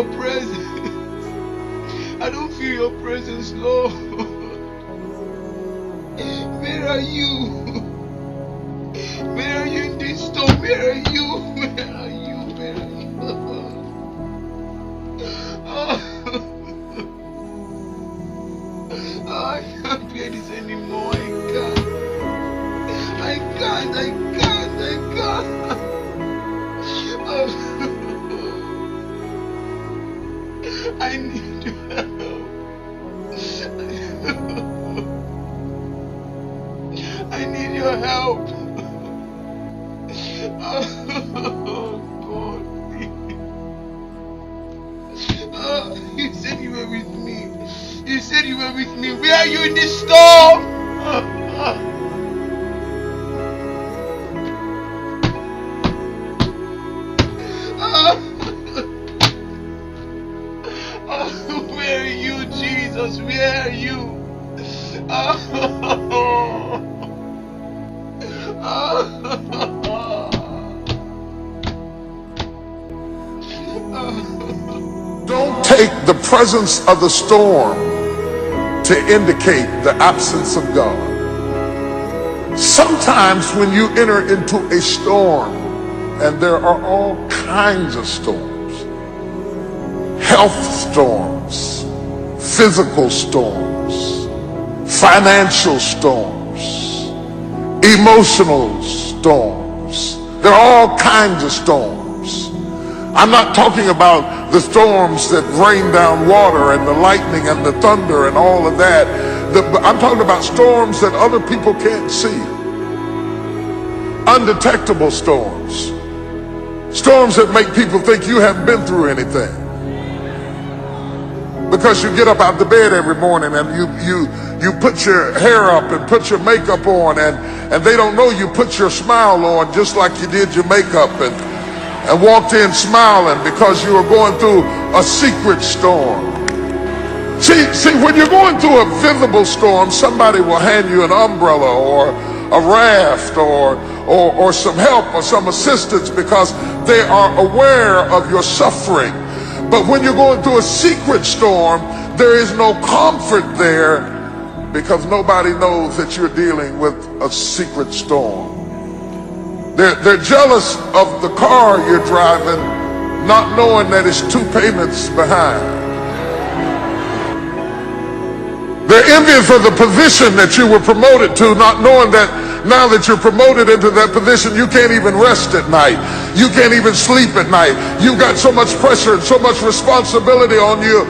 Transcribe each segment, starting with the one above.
your presence. I don't feel your presence, Lord. Where are you? Where are you in this storm? Where are you? Where are you? Where are you? I can't bear this anymore. I can't. I need your help. I need your help. Oh God. You said you were with me. You said you were with me. Where are you in this storm? Where are you, Jesus? Where are you? Don't take the presence of the storm to indicate the absence of God. Sometimes when you enter into a storm, and there are all kinds of storms, health storms, physical storms, financial storms, emotional storms. There are all kinds of storms. I'm not talking about the storms that rain down water and the lightning and the thunder and all of that. I'm talking about storms that other people can't see. Undetectable storms. Storms that make people think you haven't been through anything. Because you get up out the bed every morning and you put your hair up and put your makeup on, and they don't know you put your smile on just like you did your makeup, and walked in smiling because you were going through a secret storm. See, when you're going through a visible storm, somebody will hand you an umbrella or a raft or some help or some assistance because they are aware of your suffering. But when you're going through a secret storm, there is no comfort there because nobody knows that you're dealing with a secret storm. They're jealous of the car you're driving, not knowing that it's 2 payments behind. They're envious of the position that you were promoted to, not knowing that now that you're promoted into that position, you can't even rest at night. You can't even sleep at night. You've got so much pressure and so much responsibility on you.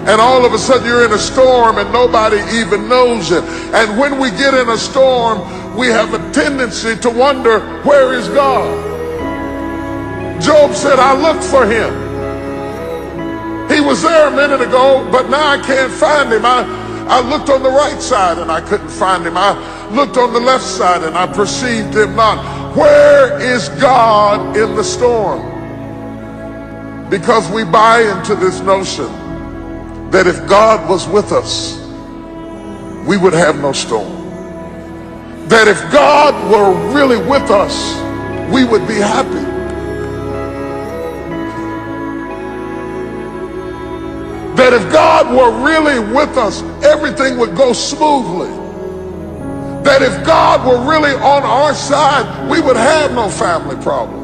And all of a sudden you're in a storm and nobody even knows it. And when we get in a storm, we have a tendency to wonder, where is God? Job said, I looked for him. He was there a minute ago, but now I can't find him. I looked on the right side and I couldn't find him. I looked on the left side and I perceived him not. Where is God in the storm? Because we buy into this notion that if God was with us, we would have no storm. That if God were really with us, we would be happy. That if God were really with us, everything would go smoothly. That if God were really on our side, we would have no family problems.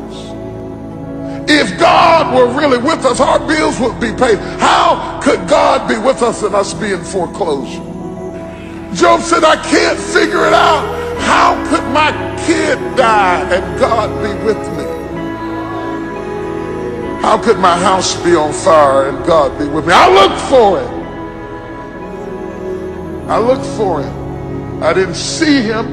If God were really with us, our bills would be paid. How could God be with us and us be in foreclosure? Job said, I can't figure it out. How could my kid die and God be with me? How could my house be on fire and God be with me? I looked for it. I looked for him. I didn't see him.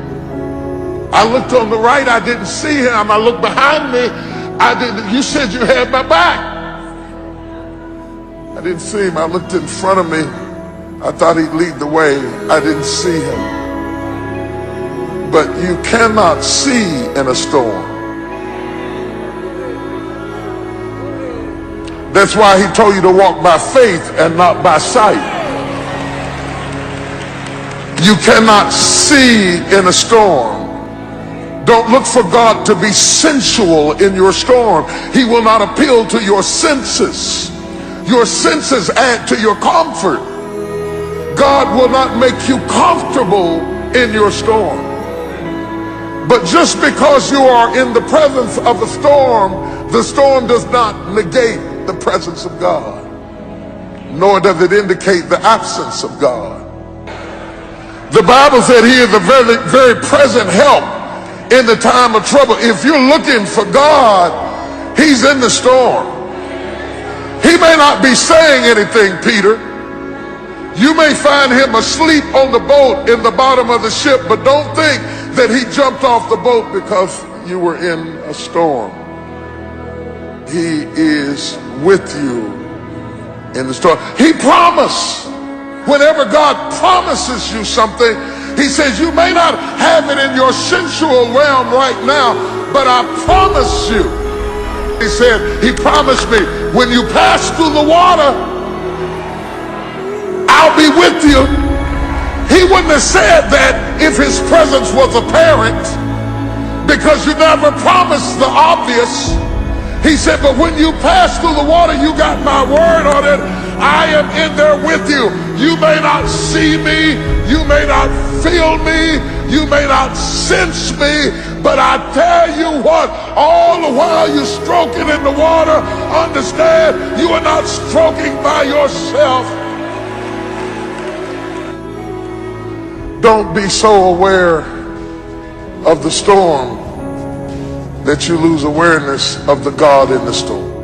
I looked on the right. I didn't see him. I looked behind me. I didn't. You said you had my back. I didn't see him. I looked in front of me. I thought he'd lead the way. I didn't see him. But you cannot see in a storm. That's why he told you to walk by faith and not by sight. You cannot see in a storm. Don't look for God to be sensual in your storm. He will not appeal to your senses. Your senses add to your comfort. God will not make you comfortable in your storm. But just because you are in the presence of the storm does not negate the presence of God, nor does it indicate the absence of God. The Bible said he is a very, very present help in the time of trouble. If you're looking for God, he's in the storm. He may not be saying anything, Peter. You may find him asleep on the boat in the bottom of the ship, but don't think that he jumped off the boat because you were in a storm. He is with you in the storm. He promised. Whenever God promises you something, he says, you may not have it in your sensual realm right now, but I promise you. He said, he promised me, when you pass through the water, I'll be with you. He wouldn't have said that if his presence was apparent, because you never promised the obvious. He said, but when you pass through the water, you got my word on it. I am in there with you. You may not see me, you may not feel me, you may not sense me, but I tell you what, all the while you're stroking in the water, understand you are not stroking by yourself. Don't be so aware of the storm that you lose awareness of the God in the storm.